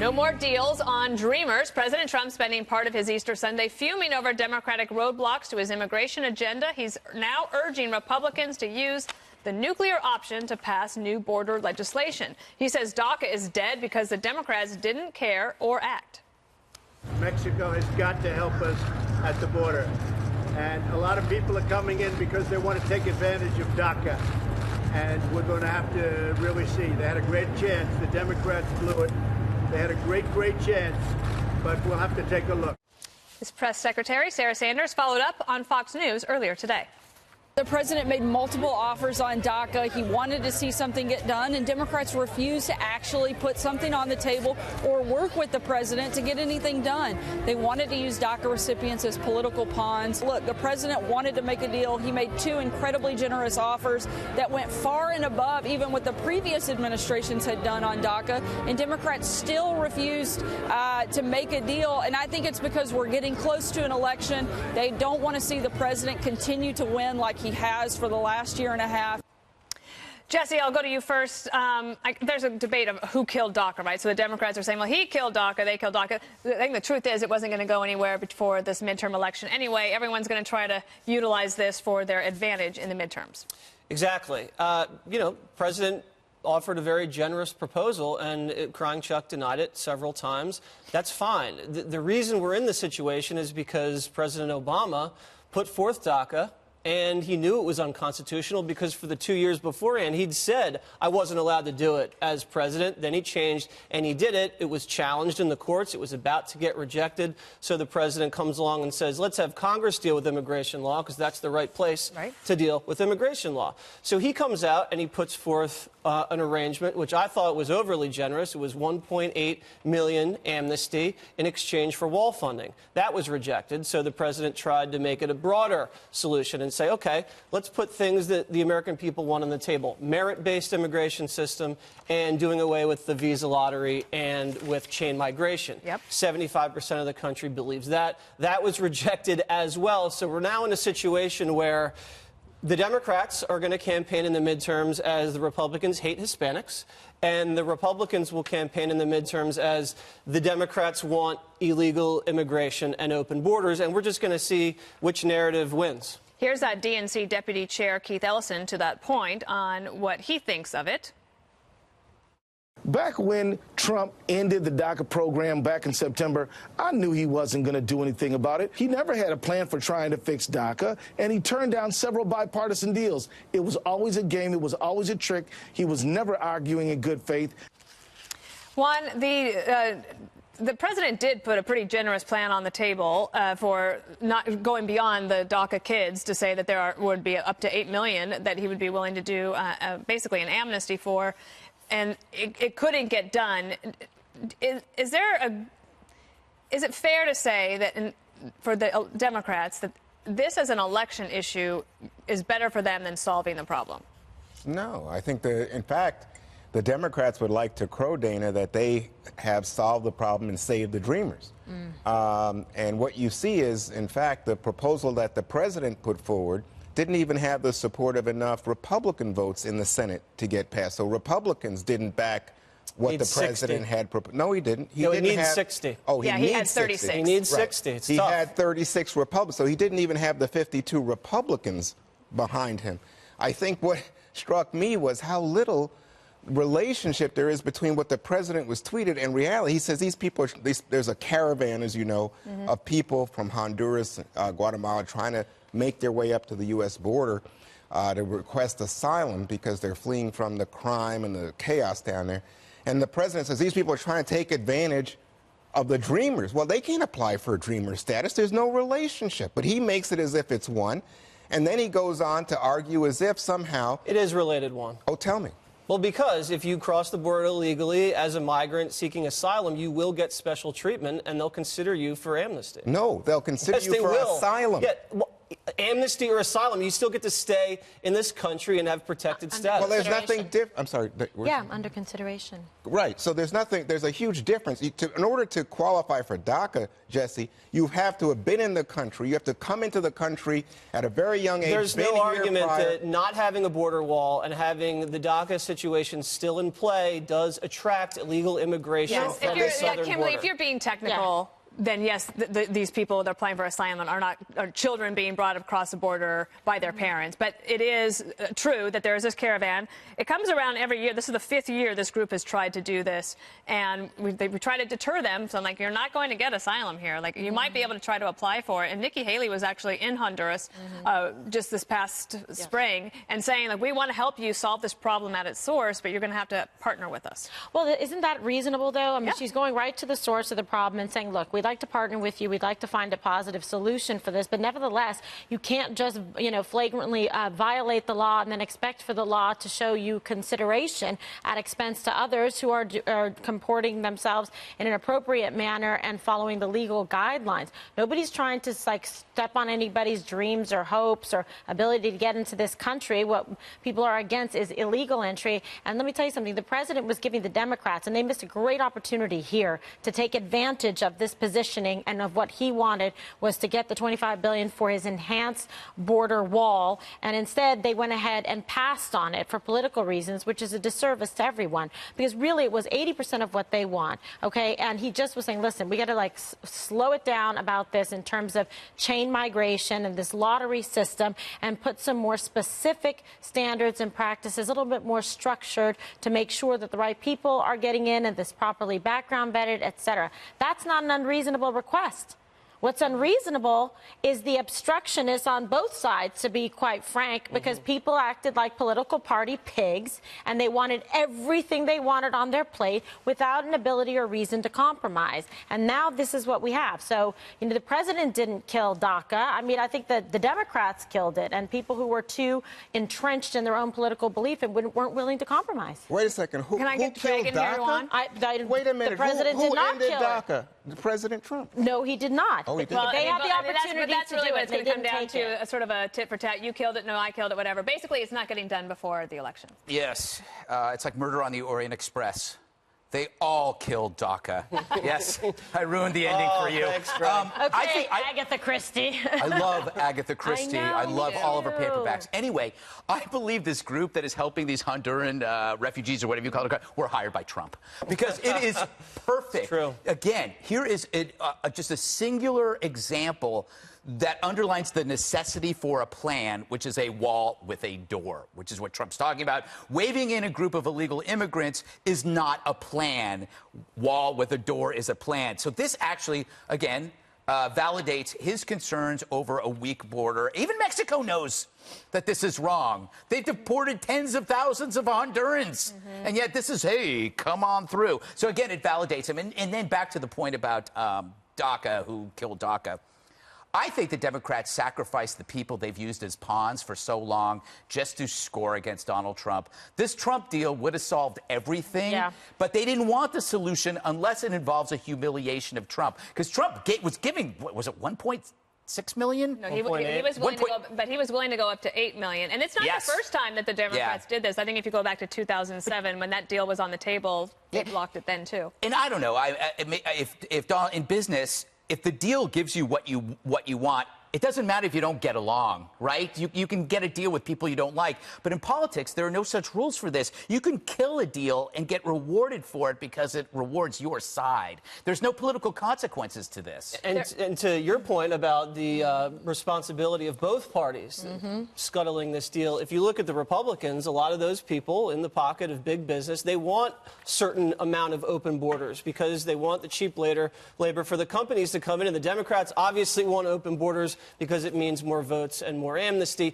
No more deals on Dreamers. President Trump spending part of his Easter Sunday fuming over Democratic roadblocks to his immigration agenda. He's now urging Republicans to use the nuclear option to pass new border legislation. He says DACA is dead because the Democrats didn't care or act. Mexico has got to help us at the border. And a lot of people are coming in because they want to take advantage of DACA. And we're going to have to really see. They had a great chance. The Democrats blew it. They had a great chance, but we'll have to take a look. His press secretary, Sarah Sanders, followed up on Fox News earlier today. The president made multiple offers on DACA. He wanted to see something get done, and Democrats refused to actually put something on the table or work with the president to get anything done. They wanted to use DACA recipients as political pawns. Look, the president wanted to make a deal. He made two incredibly generous offers that went far and above even what the previous administrations had done on DACA, and Democrats still refused to make a deal. And I think it's because we're getting close to an election. They don't want to see the president continue to win like he has for the last year and a half. Jesse, I'll go to you first. There's a debate of who killed DACA, right? So the Democrats are saying, well, he killed DACA, they killed DACA. I think the truth is it wasn't going to go anywhere before this midterm election. Anyway, everyone's going to try to utilize this for their advantage in the midterms. Exactly. President offered a very generous proposal, and Crying Chuck denied it several times. That's fine. The reason we're in this situation is because President Obama put forth DACA, and he knew it was unconstitutional because for the 2 years beforehand, he'd said, I wasn't allowed to do it as president. Then he changed, and he did it. It was challenged in the courts. It was about to get rejected. So the president comes along and says, let's have Congress deal with immigration law because that's the right place to deal with immigration law. So he comes out and he puts forth an arrangement, which I thought was overly generous. It was $1.8 million amnesty in exchange for wall funding. That was rejected. So the president tried to make it a broader solution and say, okay, let's put things that the American people want on the table. Merit-based immigration system and doing away with the visa lottery and with chain migration. 75% of the country believes that. That was rejected as well. So we're now in a situation where the Democrats are going to campaign in the midterms as the Republicans hate Hispanics, and the Republicans will campaign in the midterms as the Democrats want illegal immigration and open borders, and we're just going to see which narrative wins. Here's that DNC Deputy Chair Keith Ellison to that point on what he thinks of it. Back when Trump ended the DACA program back in September, I knew he wasn't going to do anything about it. He never had a plan for trying to fix DACA, and he turned down several bipartisan deals. It was always a game. It was always a trick. He was never arguing in good faith. Juan, the president did put a pretty generous plan on the table for not going beyond the DACA kids to say that there would be up to 8 million that he would be willing to do basically an amnesty for. And it couldn't get done. Is it fair to say that for the Democrats that this as an election issue is better for them than solving the problem? No, I think in fact, the Democrats would like to crow Dana that they have solved the problem and saved the Dreamers. And what you see is, in fact, the proposal that the president put forward didn't even have the support of enough Republican votes in the Senate to get passed. So Republicans didn't back what the president had proposed. No, he didn't. He needs 60. Oh, he had 36. 60. He needs 60. It's he tough. had 36 Republicans, so he didn't even have the 52 Republicans behind him. I think what struck me was how little relationship there is between what the president was tweeted and reality. He says these people, there's a caravan, as you know, of people from Honduras, Guatemala, trying to make their way up to the U.S. border to request asylum because they're fleeing from the crime and the chaos down there. And the president says these people are trying to take advantage of the Dreamers. Well, they can't apply for a Dreamer status. There's no relationship. But he makes it as if it's one. And then he goes on to argue as if somehow it is related, Juan. Oh, tell me. Well, because if you cross the border illegally as a migrant seeking asylum, you will get special treatment, and they'll consider you for amnesty. No, they'll consider you for asylum. Yeah, well, amnesty or asylum. You still get to stay in this country and have protected status. Well, there's nothing different. I'm sorry. Yeah, under consideration. Right. So there's a huge difference. In order to qualify for DACA, Jesse, you have to have been in the country. You have to come into the country at a very young age. There's been no here argument prior. that not having a border wall and having the DACA situation still in play does attract illegal immigration Yes, from the southern Kimberly, border. if you're being technical, then yes, these people that are applying for asylum are children being brought across the border by their parents. But it is true that there is this caravan. It comes around every year. This is the 5th year this group has tried to do this, and we try to deter them. So I'm like, you're not going to get asylum here. Like, you might be able to try to apply for it. And Nikki Haley was actually in Honduras just this past spring and saying, like, we want to help you solve this problem at its source, but you're going to have to partner with us. Well, isn't that reasonable, though? I mean, she's going right to the source of the problem and saying, look, we'd like to partner with you. We'd like to find a positive solution for this. But nevertheless, you can't just, flagrantly violate the law and then expect for the law to show you consideration at expense to others who are comporting themselves in an appropriate manner and following the legal guidelines. Nobody's trying to, step on anybody's dreams or hopes or ability to get into this country. What people are against is illegal entry. And let me tell you something. The president was giving the Democrats, and they missed a great opportunity here to take advantage of this positioning, and of what he wanted was to get the $25 billion for his enhanced border wall, and instead they went ahead and passed on it for political reasons, which is a disservice to everyone, because really it was 80% of what they want. Okay, and he just was saying, listen, we got to slow it down about this in terms of chain migration and this lottery system, and put some more specific standards and practices, a little bit more structured, to make sure that the right people are getting in and this properly background vetted, etc. That's not an unreasonable request. What's unreasonable is the obstructionists on both sides, to be quite frank, because people acted like political party pigs, and they wanted everything they wanted on their plate without an ability or reason to compromise. And now this is what we have. So, the president didn't kill DACA. I mean, I think that the Democrats killed it, and people who were too entrenched in their own political belief and weren't willing to compromise. Wait a second. Who get killed Reagan here, DACA? Wait a minute. The president who did not ended kill it. DACA? President Trump. No, he did not. Oh, he did. They had the opportunity that's to really do what it. it's going to come down to, it. a sort of a tit for tat. You killed it, no, I killed it, whatever. Basically, it's not getting done before the election. Yes, it's like Murder on the Orient Express. They all killed DACA. Yes, I ruined the ending for you. Thanks, Greg. Okay, Agatha Christie. I love Agatha Christie. I love all of her paperbacks. Anyway, I believe this group that is helping these Honduran refugees, or whatever you call it, were hired by Trump. Because it is perfect. True. Again, here is just a singular example that underlines the necessity for a plan, which is a wall with a door, which is what Trump's talking about. Waving in a group of illegal immigrants is not a plan. Wall with a door is a plan. So this actually, again, validates his concerns over a weak border. Even Mexico knows that this is wrong. They've deported tens of thousands of Hondurans. And yet this is, hey, come on through. So again, it validates him. And then back to the point about DACA, who killed DACA. I think the Democrats sacrificed the people they've used as pawns for so long just to score against Donald Trump. This Trump deal would have solved everything, but they didn't want the solution unless it involves a humiliation of Trump. Because Trump was giving, what was it, 1.6 million? No, he was willing to go, but he was willing to go up to 8 million. And it's not the first time that the Democrats did this. I think if you go back to 2007, when that deal was on the table, they blocked it then too. And I don't know, in business, if the deal gives you what you want, it doesn't matter if you don't get along, right? You can get a deal with people you don't like. But in politics, there are no such rules for this. You can kill a deal and get rewarded for it because it rewards your side. There's no political consequences to this. And to your point about the responsibility of both parties scuttling this deal, if you look at the Republicans, a lot of those people in the pocket of big business, they want certain amount of open borders because they want the cheap labor for the companies to come in. And the Democrats obviously want open borders because it means more votes and more amnesty.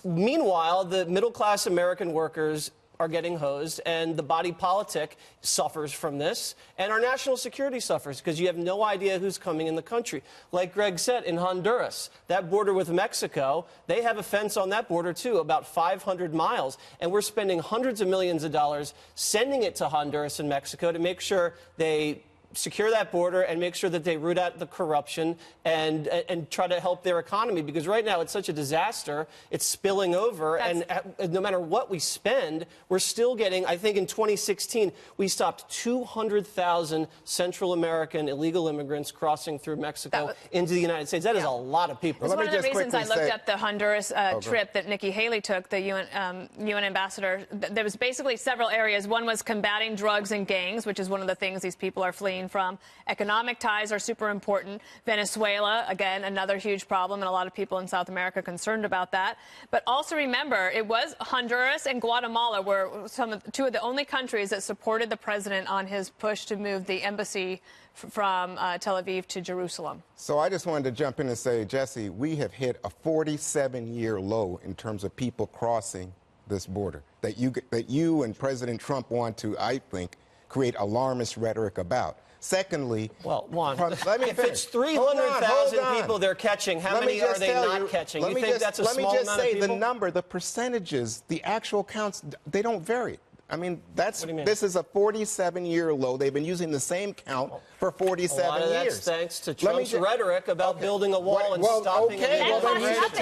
Meanwhile, the middle-class American workers are getting hosed, and the body politic suffers from this, and our national security suffers because you have no idea who's coming in the country. Like Greg said, in Honduras, that border with Mexico, they have a fence on that border, too, about 500 miles, and we're spending hundreds of millions of dollars sending it to Honduras and Mexico to make sure they secure that border and make sure that they root out the corruption and try to help their economy, because right now it's such a disaster. It's spilling over, and no matter what we spend, we're still getting, I think in 2016, we stopped 200,000 Central American illegal immigrants crossing through Mexico into the United States. That is a lot of people. It's one of the reasons I looked at the Honduras trip that Nikki Haley took, the UN ambassador. There was basically several areas. One was combating drugs and gangs, which is one of the things these people are fleeing from. Economic ties are super important. Venezuela, again, another huge problem, and a lot of people in South America concerned about that. But also remember, it was Honduras and Guatemala were two of the only countries that supported the president on his push to move the embassy from Tel Aviv to Jerusalem. So I just wanted to jump in and say, Jesse, we have hit a 47-year low in terms of people crossing this border that you and President Trump want to, I think, create alarmist rhetoric about. Secondly, well, Juan, let me if it's 300,000 people they're catching, how many are they not catching? You think that's a small amount of people? Let me just say the number, the percentages, the actual counts, they don't vary. I mean, this is a 47-year low. They've been using the same count for 47 years. A lot of that's thanks to Trump's rhetoric about building a wall and stopping it. Well, then he should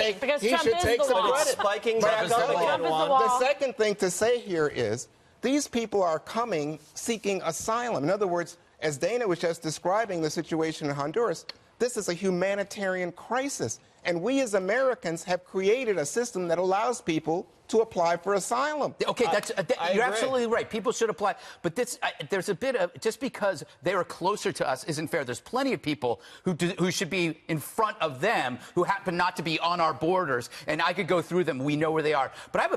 take some credit. Spiking back up again, Juan. The second thing to say here is these people are coming seeking asylum. In other words, as Dana was just describing the situation in Honduras, this is a humanitarian crisis. And we as Americans have created a system that allows people to apply for asylum. Okay, you're absolutely right. People should apply. But there's a bit of, just because they are closer to us isn't fair. There's plenty of people who should be in front of them who happen not to be on our borders. And I could go through them. We know where they are. But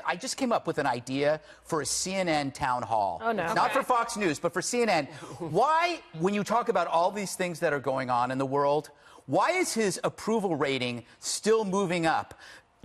I just came up with an idea for a CNN town hall. Oh, no. Not for Fox News, but for CNN. Why, when you talk about all these things that are going on in the world, why is his approval rating still moving up?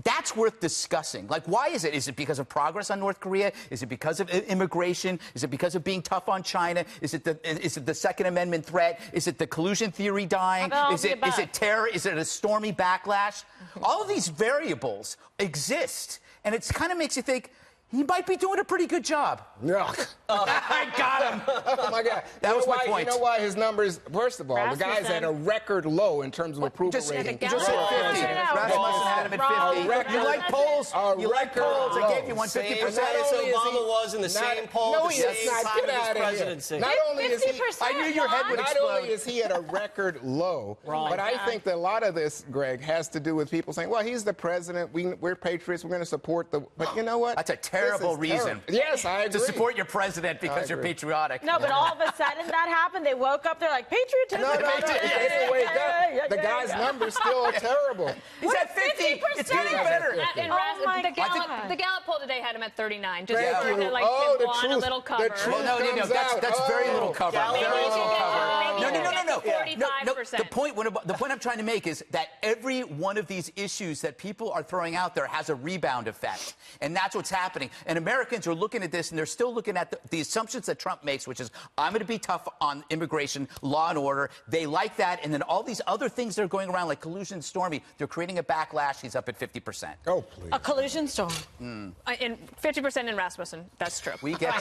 That's worth discussing. Like, why is it? Is it because of progress on North Korea? Is it because of immigration? Is it because of being tough on China? Is it the Second Amendment threat? Is it the collusion theory dying? Is it terror? Is it a stormy backlash? All of these variables exist, and it kind of makes you think, he might be doing a pretty good job. Yeah. I got him. Oh, my God. That was my point. You know why his numbers, first of all, the guy's at a record low in terms of approval rating. Just at 50. Rasmussen had him at 50. You like polls? You like polls? I gave you 150%. Same as Obama was in the same poll at the same time as his presidency. Not only is he, I knew your head would explode. Not only is he at a record low, but I think that a lot of this, Greg, has to do with people saying, well, he's the president. We're patriots. We're going to support the... But you know what? That's a terrible reason. Yes, I agree. To support your president because you're patriotic. No, but all of a sudden that happened. They woke up. They're like, patriotism. No, they didn't wake up. The guy's numbers still are terrible. He's at 50. It's getting better. The Gallup poll today had him at 39. Just Thank you. like Oh, give Juan a little cover. The truth comes out. That's very little cover. Maybe Very you little should cover. get No. 45%. The point I'm trying to make is that every one of these issues that people are throwing out there has a rebound effect. And that's what's happening. And Americans are looking at this, and they're still looking at the assumptions that Trump makes, which is, I'm going to be tough on immigration, law and order. They like that. And then all these other things that are going around, like collusion stormy, they're creating a backlash. He's up at 50%. Oh, please. A collusion storm. And 50% in Rasmussen. That's true. We get